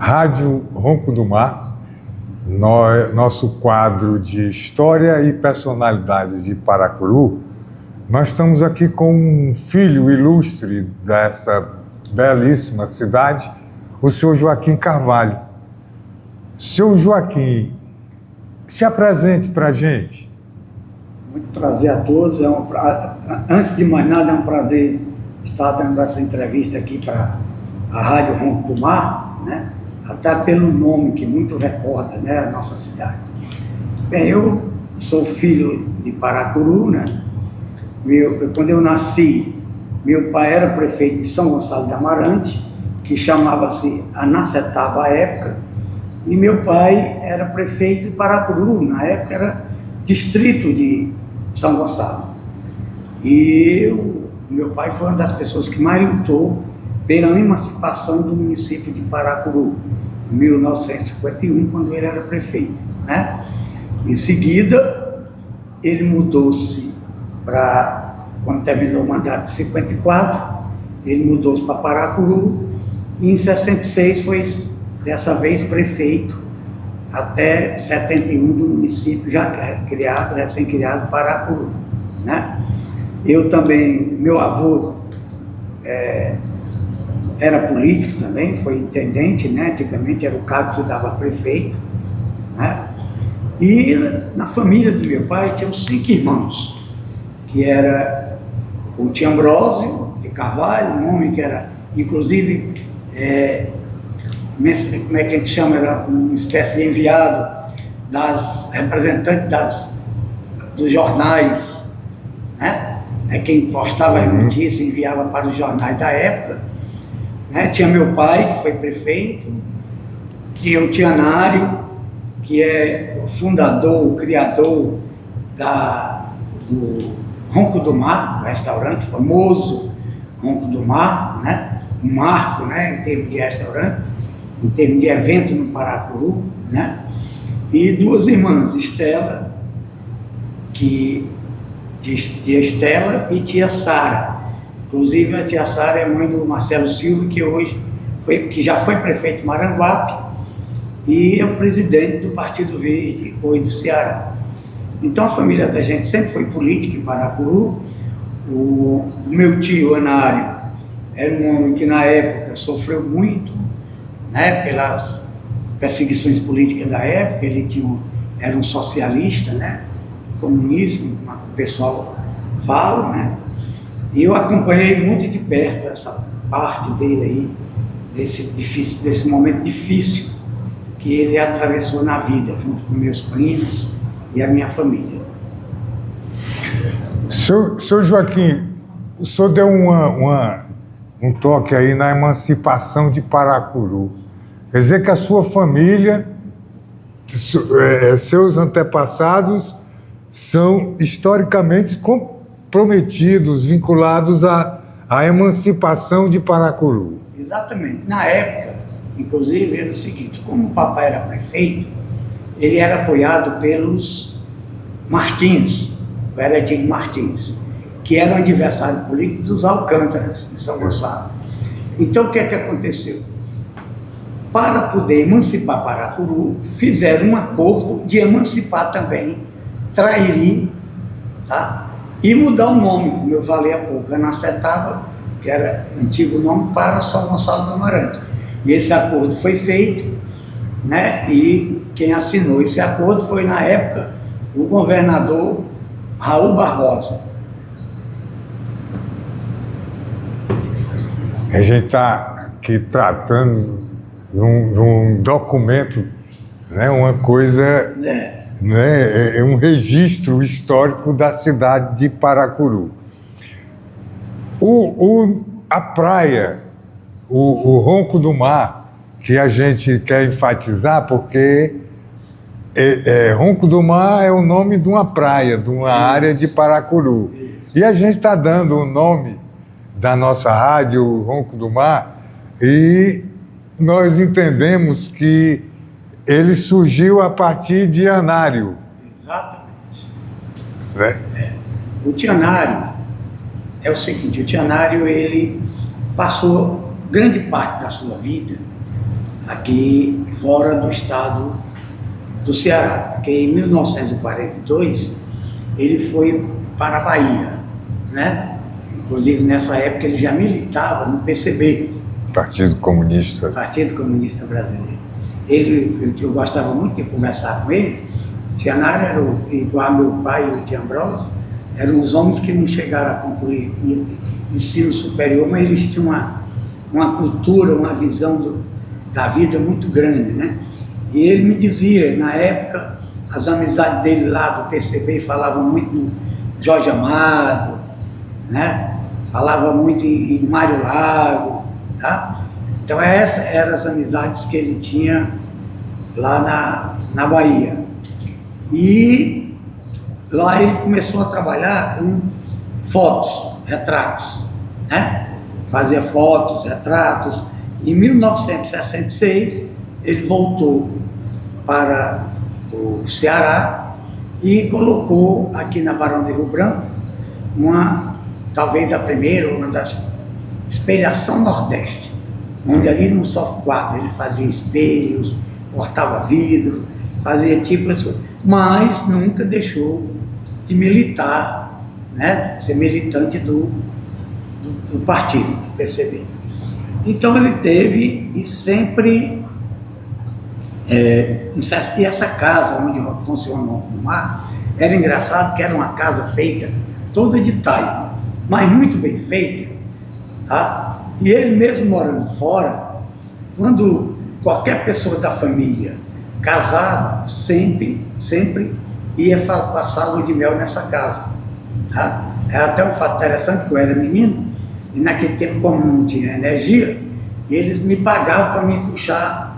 Rádio Ronco do Mar, nosso quadro de história e personalidades de Paracuru. Nós estamos aqui com um filho ilustre dessa belíssima cidade, o senhor Joaquim Carvalho. Senhor Joaquim, se apresente para a gente. Muito prazer a todos. Antes de mais nada, é um prazer estar dando essa entrevista aqui para a Rádio Ronco do Mar, né? Até pelo nome que muito recorda, né, a nossa cidade. Bem, eu sou filho de Paracuru, né? Quando eu nasci, meu pai era prefeito de São Gonçalo de Amarante, que chamava-se Anacetava à época, e meu pai era prefeito de Paracuru, na época era distrito de São Gonçalo. E meu pai foi uma das pessoas que mais lutou pela emancipação do município de Paracuru, em 1951, quando ele era prefeito, né? Em seguida, ele mudou-se quando terminou o mandato de 54, ele mudou-se para Paracuru, e em 66 foi, dessa vez, prefeito, até 71 do município já criado, recém-criado, Paracuru, né? Eu também, meu avô era político também, foi intendente, né? Antigamente era o cargo que se dava prefeito, né? E na família do meu pai tinham 5 irmãos, que era o tio Ambrósio de Carvalho, um homem que era, inclusive, como é que a gente chama, era uma espécie de enviado das representantes dos jornais, né? Quem postava as notícias enviava para os jornais da época, né? Tinha meu pai, que foi prefeito, tinha o Tianário, que é o fundador, o criador do Ronco do Mar, do restaurante famoso Ronco do Mar, né? Um marco, né, em termos de restaurante, em termos de evento no Paracuru, né? E 2 irmãs, Estela, tia Estela e tia Sara. Inclusive a tia Sara é mãe do Marcelo Silva, que já foi prefeito de Maranguape e é o presidente do Partido Verde hoje do Ceará. Então a família da gente sempre foi política em Paracuru. O meu tio Anário era um homem que na época sofreu muito, né, pelas perseguições políticas da época. Ele era um socialista, né, comunismo, como o pessoal fala, né? E eu acompanhei muito de perto essa parte dele aí, desse momento difícil que ele atravessou na vida, junto com meus primos e a minha família. Senhor Joaquim, o senhor deu um toque aí na emancipação de Paracuru. Quer dizer que a sua família, seus antepassados, são historicamente comprometidos, vinculados à emancipação de Paracuru. Exatamente. Na época, inclusive, era o seguinte: como o papai era prefeito, ele era apoiado pelos Martins, o Heretinho Martins, que era um adversário político dos Alcântaras, em São Gonçalo. Então, o que é que aconteceu? Para poder emancipar Paracuru, fizeram um acordo de emancipar também Trairi, tá? E mudar o nome, como eu falei há pouco, Anacetava, que era antigo nome, para São Gonçalo do Amarante. E esse acordo foi feito, né? E quem assinou esse acordo foi, na época, o governador Raul Barbosa. A gente está aqui tratando de um documento, né? Uma coisa... Né? É um registro histórico da cidade de Paracuru. A praia, o Ronco do Mar, que a gente quer enfatizar, porque Ronco do Mar é o nome de uma praia, de uma área de Paracuru. Isso. E a gente está dando o nome da nossa rádio, o Ronco do Mar, e nós entendemos que ele surgiu a partir de Anário. Exatamente. Né? O Tianário é o seguinte: o Tianário, ele passou grande parte da sua vida aqui fora do estado do Ceará, porque em 1942 ele foi para a Bahia, né? Inclusive nessa época ele já militava no PCB, Partido Comunista. Partido Comunista Brasileiro. Eu gostava muito de conversar com ele. Giannário era igual a meu pai e o tio Ambrósio, eram os homens que não chegaram a concluir ensino superior, mas eles tinham uma cultura, uma visão da vida muito grande, né? E ele me dizia, na época, as amizades dele lá do PCB falavam muito no Jorge Amado, né? Falava muito em Mário Lago, tá? Então essas eram as amizades que ele tinha lá na Bahia. E lá ele começou a trabalhar com fotos, retratos, né? Fazia fotos, retratos. Em 1966, ele voltou para o Ceará e colocou aqui na Barão de Rio Branco talvez a primeira, uma das Espelhação Nordeste, onde ali num só quadro ele fazia espelhos, cortava vidro, fazia tipo isso, mas nunca deixou de militar, né? Ser militante do partido, do PCB. Então ele teve e sempre e essa casa onde funcionou no mar era engraçado que era uma casa feita toda de taipa, mas muito bem feita, tá? E ele mesmo morando fora, quando qualquer pessoa da família casava, sempre ia passar lua de mel nessa casa, tá? Era até um fato interessante que eu era menino e naquele tempo, como não tinha energia, eles me pagavam para me puxar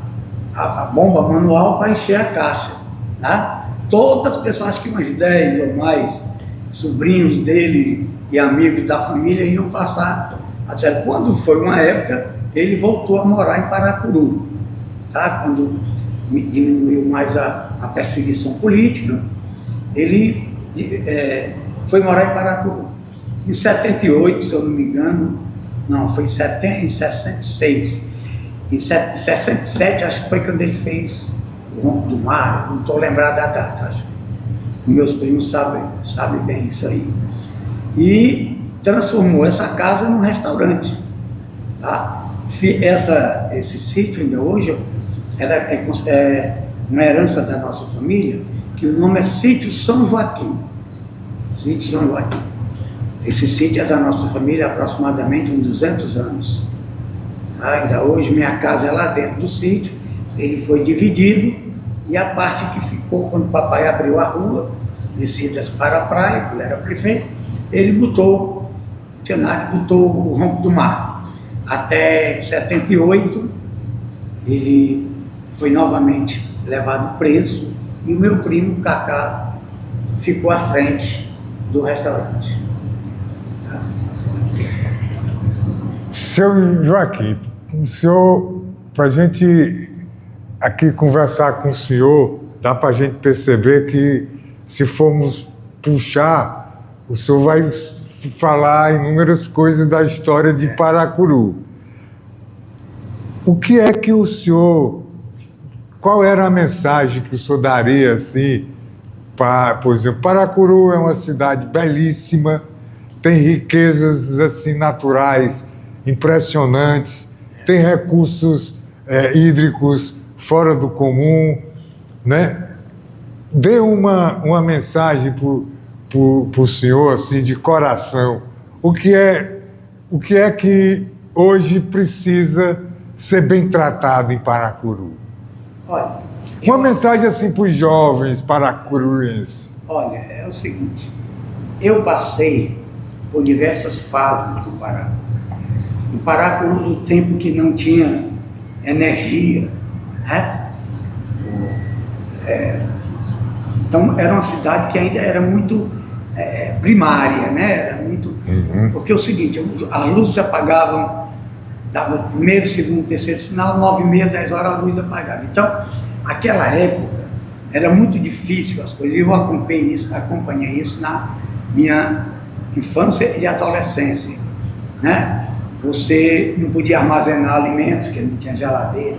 a bomba manual para encher a caixa, né? Todas as pessoas, acho que umas 10 ou mais sobrinhos dele e amigos da família iam passar. Quando foi uma época, ele voltou a morar em Paracuru, tá? Quando diminuiu mais a perseguição política, ele foi morar em Paracuru. Em 78, se eu não me engano, não, foi em 66. Em 67, acho que foi quando ele fez o Ronco do Mar, não estou lembrado da data, acho. Meus primos sabem bem isso aí. E transformou essa casa num restaurante, tá? Esse sítio ainda hoje é uma herança da nossa família, que o nome é Sítio São Joaquim. Sítio São Joaquim. Esse sítio é da nossa família há aproximadamente uns 200 anos. Tá? Ainda hoje minha casa é lá dentro do sítio, ele foi dividido e a parte que ficou quando o papai abriu a rua, descidas para a praia, quando era prefeito, ele botou o Ronco do Mar. Até 78, ele foi novamente levado preso e o meu primo, Cacá, ficou à frente do restaurante. Tá? Seu Joaquim, o senhor, para a gente aqui conversar com o senhor, dá para a gente perceber que se formos puxar, o senhor vai falar inúmeras coisas da história de Paracuru. O que é que o senhor, qual era a mensagem que o senhor daria assim, por exemplo, Paracuru é uma cidade belíssima, tem riquezas assim naturais impressionantes, tem recursos hídricos fora do comum, né? Dê uma mensagem para o senhor, assim, de coração. O que é que hoje precisa ser bem tratado em Paracuru? Olha, uma mensagem assim para os jovens paracuruenses. Olha, é o seguinte, eu passei por diversas fases do Paracuru. O Paracuru, no tempo que não tinha energia, né? Então era uma cidade que ainda era muito primária, né? Era muito. Porque é o seguinte, as luzes se apagavam, dava primeiro, segundo, terceiro sinal, 9h30, 10 horas a luz apagava. Então, aquela época era muito difícil as coisas. Eu acompanhei isso na minha infância e adolescência, né? Você não podia armazenar alimentos, porque não tinha geladeira,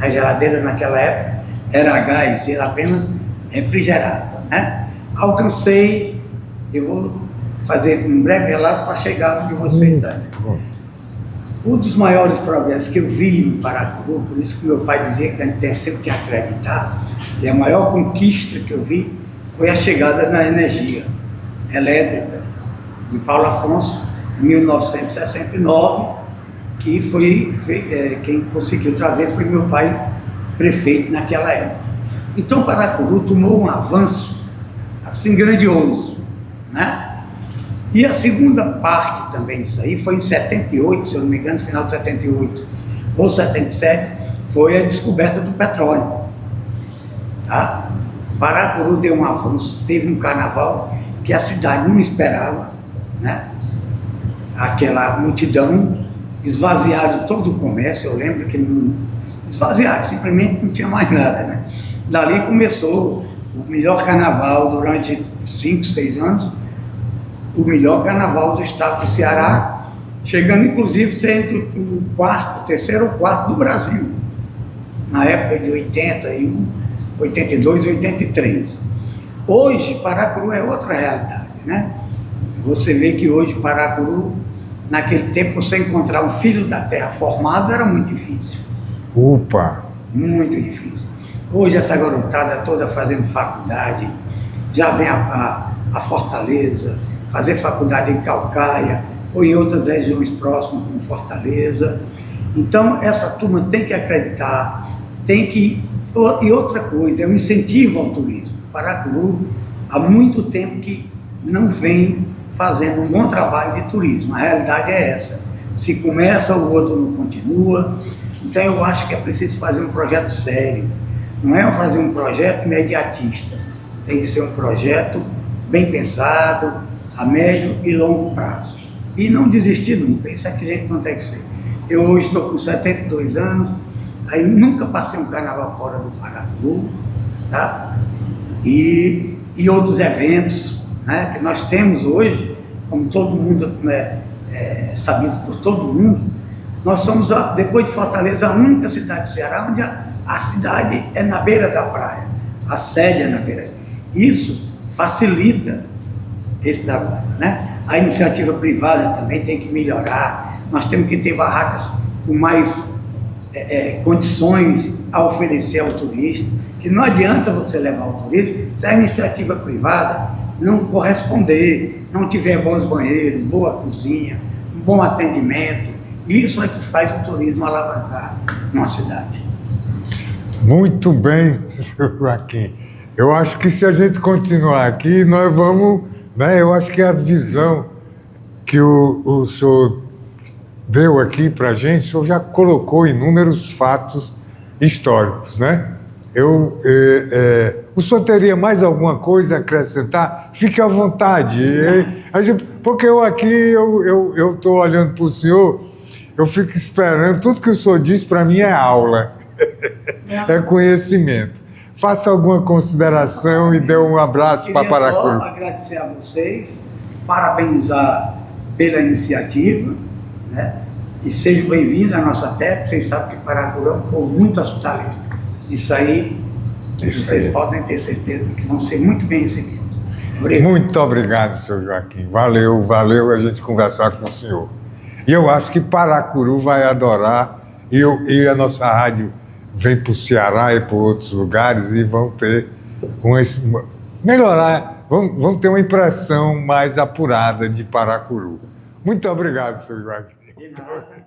As geladeiras naquela época era a gás, era apenas refrigerado, né? Alcancei, eu vou fazer um breve relato para chegar onde você está. Né? Um dos maiores progressos que eu vi no Paracuru, por isso que meu pai dizia que a gente tem sempre que acreditar, e a maior conquista que eu vi foi a chegada da energia elétrica de Paulo Afonso, em 1969, que foi quem conseguiu trazer foi meu pai, prefeito naquela época. Então Paracuru tomou um avanço assim grandioso, né? E a segunda parte também disso aí foi em 78, se eu não me engano, final de 78 ou 77, foi a descoberta do petróleo. Tá? Paracuru deu um avanço, teve um carnaval que a cidade não esperava, né? Aquela multidão, esvaziaram todo o comércio, eu lembro que não esvaziaram, simplesmente não tinha mais nada, né? Dali começou o melhor carnaval durante 5, 6 anos, o melhor carnaval do estado do Ceará, chegando inclusive a ser entre o terceiro ou quarto do Brasil, na época de 81, 82, 83. Hoje, Paracuru é outra realidade, né? Você vê que hoje, Paracuru, naquele tempo, você encontrar um filho da terra formado era muito difícil. Opa! Muito difícil. Hoje, essa garotada toda fazendo faculdade, já vem a Fortaleza, fazer faculdade em Caucaia ou em outras regiões próximas, como Fortaleza. Então, essa turma tem que acreditar, tem que... E outra coisa, é o incentivo ao turismo. Paracuru, há muito tempo que não vem fazendo um bom trabalho de turismo. A realidade é essa. Se começa, o outro não continua. Então, eu acho que é preciso fazer um projeto sério. Não é fazer um projeto imediatista. Tem que ser um projeto bem pensado, a médio e longo prazo. E não desistir nunca, isso é que a gente não tem que ser. Eu hoje estou com 72 anos, aí nunca passei um carnaval fora do Paracuru, tá? E outros eventos, né, que nós temos hoje, como todo mundo sabido por todo mundo, nós somos, depois de Fortaleza, a única cidade do Ceará onde a cidade é na beira da praia, a sede é na beira. Isso facilita esse trabalho, né? A iniciativa privada também tem que melhorar, nós temos que ter barracas com mais condições a oferecer ao turista, que não adianta você levar o turismo se a iniciativa privada não corresponder, não tiver bons banheiros, boa cozinha, um bom atendimento. Isso é que faz o turismo alavancar numa cidade. Muito bem, Joaquim. Eu acho que se a gente continuar aqui, nós vamos... Né, eu acho que a visão que o senhor deu aqui para a gente, o senhor já colocou inúmeros fatos históricos, né? O senhor teria mais alguma coisa a acrescentar? Fique à vontade. Porque eu aqui, eu estou olhando para o senhor, eu fico esperando, tudo que o senhor diz para mim é aula, é conhecimento. Faça alguma consideração e dê um abraço para Paracuru. Eu só agradecer a vocês, parabenizar pela iniciativa, né? E sejam bem-vindos à nossa terra, que vocês sabem que Paracuru é um povo muito hospitaleiro. Isso aí, vocês podem ter certeza que vão ser muito bem recebidos. Obrigado. Muito obrigado, senhor Joaquim. Valeu a gente conversar com o senhor. E eu acho que Paracuru vai adorar, e a nossa rádio vem para o Ceará e para outros lugares e vão ter vão ter uma impressão mais apurada de Paracuru. Muito obrigado, senhor Joaquim. De nada.